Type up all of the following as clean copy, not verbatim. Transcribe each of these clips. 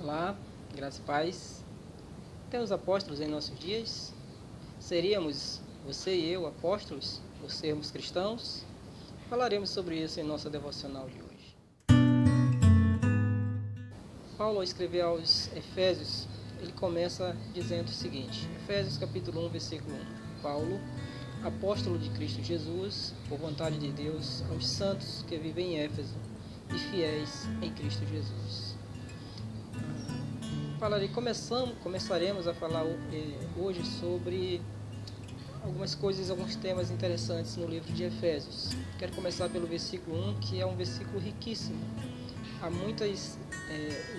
Olá, graça e paz. Temos apóstolos em nossos dias? Seríamos você e eu apóstolos por sermos cristãos? Falaremos sobre isso em nossa devocional de hoje. Paulo, ao escrever aos Efésios, ele começa dizendo o seguinte: Efésios capítulo 1, versículo 1. Paulo, apóstolo de Cristo Jesus, por vontade de Deus, aos santos que vivem em Éfeso e fiéis em Cristo Jesus. Começaremos a falar hoje sobre algumas coisas, alguns temas interessantes no livro de Efésios. Quero começar pelo versículo 1, que é um versículo riquíssimo. Há muitas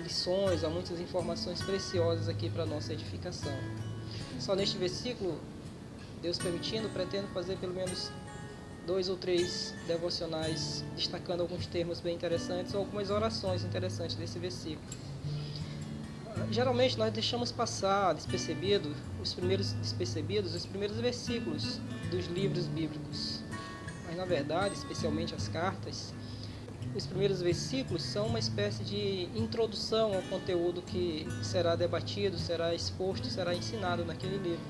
lições, há muitas informações preciosas aqui para a nossa edificação. Só neste versículo, Deus permitindo, pretendo fazer pelo menos 2 ou 3 devocionais, destacando alguns termos bem interessantes ou algumas orações interessantes desse versículo. Geralmente nós deixamos passar despercebidos os primeiros versículos dos livros bíblicos. Mas na verdade, especialmente as cartas, os primeiros versículos são uma espécie de introdução ao conteúdo que será debatido, será exposto, será ensinado naquele livro.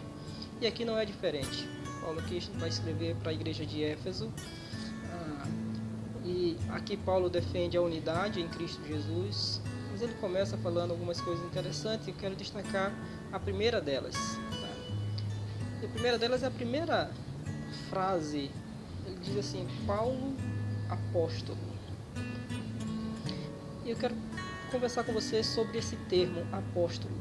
E aqui não é diferente. Paulo aqui vai escrever para a igreja de Éfeso. E aqui Paulo defende a unidade em Cristo Jesus. Mas ele começa falando algumas coisas interessantes e eu quero destacar a primeira delas. A primeira delas é a primeira frase. Ele diz assim: Paulo, apóstolo. E eu quero conversar com você sobre esse termo, apóstolo,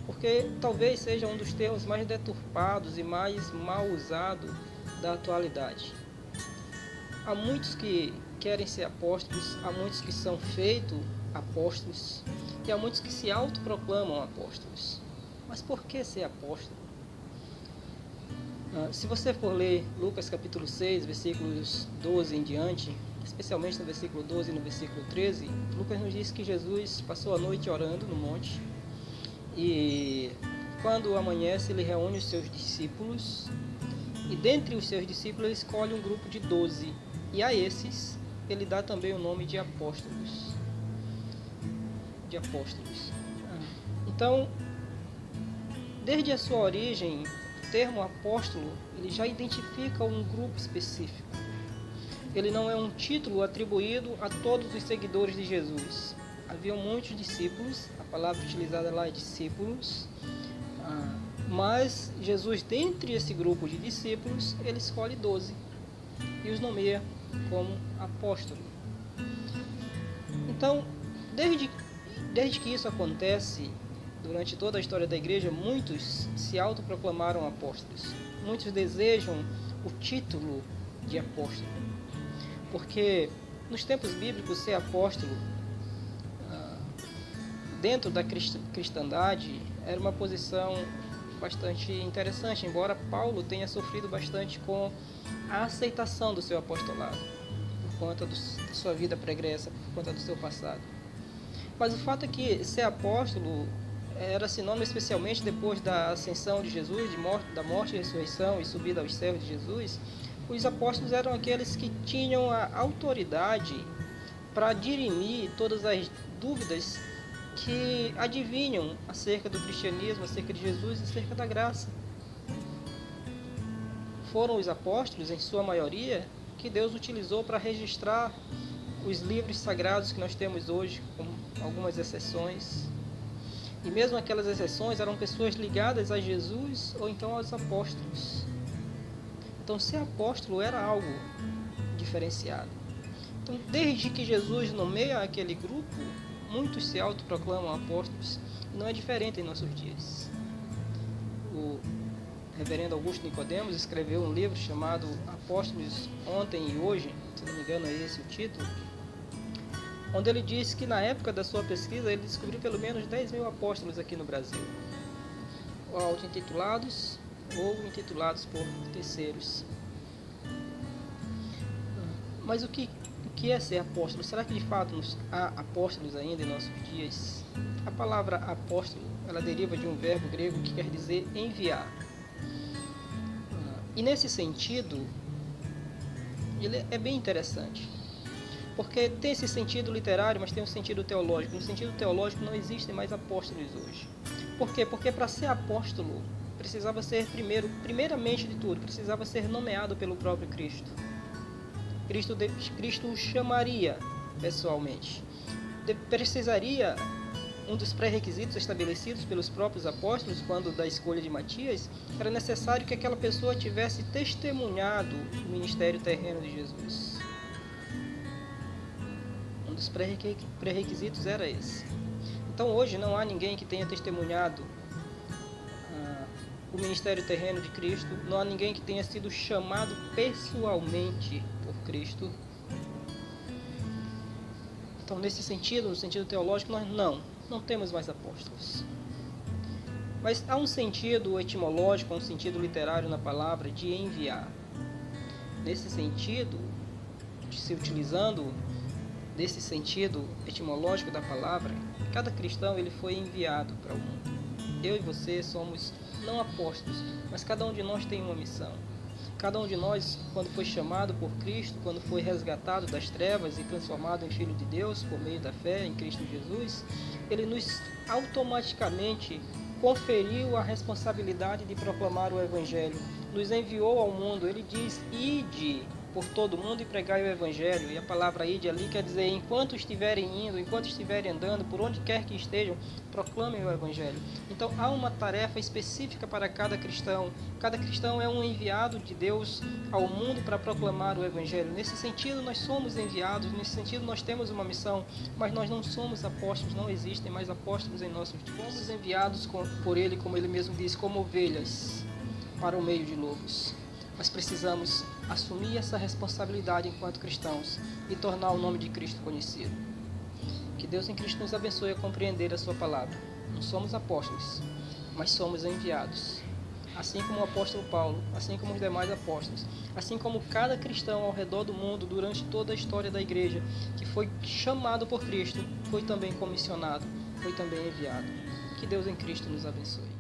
porque talvez seja um dos termos mais deturpados e mais mal usados da atualidade. Há muitos que querem ser apóstolos, há muitos que são feitos apóstolos e há muitos que se autoproclamam apóstolos. Mas por que ser apóstolo? Se você for ler Lucas capítulo 6, versículos 12 em diante, especialmente no versículo 12 e no versículo 13, Lucas nos diz que Jesus passou a noite orando no monte e quando amanhece ele reúne os seus discípulos e dentre os seus discípulos ele escolhe um grupo de 12 e a esses ele dá também o nome de apóstolos. Então, desde a sua origem, o termo apóstolo ele já identifica um grupo específico. Ele não é um título atribuído a todos os seguidores de Jesus. Havia muitos discípulos, a palavra utilizada lá é discípulos, mas Jesus, dentre esse grupo de discípulos, ele escolhe 12 e os nomeia como apóstolo. Então, desde que isso acontece, durante toda a história da igreja, muitos se autoproclamaram apóstolos. Muitos desejam o título de apóstolo. Porque nos tempos bíblicos, ser apóstolo, dentro da cristandade, era uma posição bastante interessante, embora Paulo tenha sofrido bastante com a aceitação do seu apostolado, por conta da sua vida pregressa, por conta do seu passado. Mas o fato é que ser apóstolo era sinônimo, especialmente depois da ascensão de Jesus, da morte, ressurreição e subida aos céus de Jesus. Os apóstolos eram aqueles que tinham a autoridade para dirimir todas as dúvidas que adivinham acerca do cristianismo, acerca de Jesus e acerca da graça. Foram os apóstolos, em sua maioria, que Deus utilizou para registrar os livros sagrados que nós temos hoje, com algumas exceções. E mesmo aquelas exceções eram pessoas ligadas a Jesus ou então aos apóstolos. Então, ser apóstolo era algo diferenciado. Então, desde que Jesus nomeia aquele grupo, muitos se autoproclamam apóstolos. E não é diferente em nossos dias. O reverendo Augusto Nicodemos escreveu um livro chamado Apóstolos Ontem e Hoje, se não me engano é esse o título, onde ele diz que na época da sua pesquisa ele descobriu pelo menos 10 mil apóstolos aqui no Brasil, ou auto-intitulados ou intitulados por terceiros. Mas o que é ser apóstolo? Será que de fato há apóstolos ainda em nossos dias? A palavra apóstolo, ela deriva de um verbo grego que quer dizer enviar. E nesse sentido, ele é bem interessante, Porque tem esse sentido literário, mas tem um sentido teológico. No sentido teológico não existem mais apóstolos hoje. Por quê? Porque para ser apóstolo precisava ser primeiramente de tudo, precisava ser nomeado pelo próprio Cristo. Cristo o chamaria pessoalmente. Precisaria, um dos pré-requisitos estabelecidos pelos próprios apóstolos quando da escolha de Matias, era necessário que aquela pessoa tivesse testemunhado o ministério terreno de Jesus. Um dos pré-requisitos era esse. Então hoje não há ninguém que tenha testemunhado o ministério terreno de Cristo, não há ninguém que tenha sido chamado pessoalmente por Cristo. Então, nesse sentido, no sentido teológico, nós não temos mais apóstolos. Mas há um sentido etimológico, há um sentido literário na palavra de enviar. Nesse sentido, se utilizando desse sentido etimológico da palavra, cada cristão ele foi enviado para o mundo. Eu e você somos não apóstolos, mas cada um de nós tem uma missão. Cada um de nós, quando foi chamado por Cristo, quando foi resgatado das trevas e transformado em filho de Deus por meio da fé em Cristo Jesus, ele nos automaticamente conferiu a responsabilidade de proclamar o Evangelho. Nos enviou ao mundo. Ele diz: ide por todo mundo e pregai o Evangelho. E a palavra ide ali quer dizer, enquanto estiverem indo, enquanto estiverem andando, por onde quer que estejam, proclamem o Evangelho. Então há uma tarefa específica para cada cristão. Cada cristão é um enviado de Deus ao mundo para proclamar o Evangelho. Nesse sentido nós somos enviados, nesse sentido nós temos uma missão, mas nós não somos apóstolos, não existem mais apóstolos em nossos dias. Fomos enviados por Ele, como Ele mesmo diz, como ovelhas para o meio de lobos. Mas precisamos assumir essa responsabilidade enquanto cristãos e tornar o nome de Cristo conhecido. Que Deus em Cristo nos abençoe a compreender a sua palavra. Não somos apóstolos, mas somos enviados. Assim como o apóstolo Paulo, assim como os demais apóstolos, assim como cada cristão ao redor do mundo durante toda a história da igreja, que foi chamado por Cristo, foi também comissionado, foi também enviado. Que Deus em Cristo nos abençoe.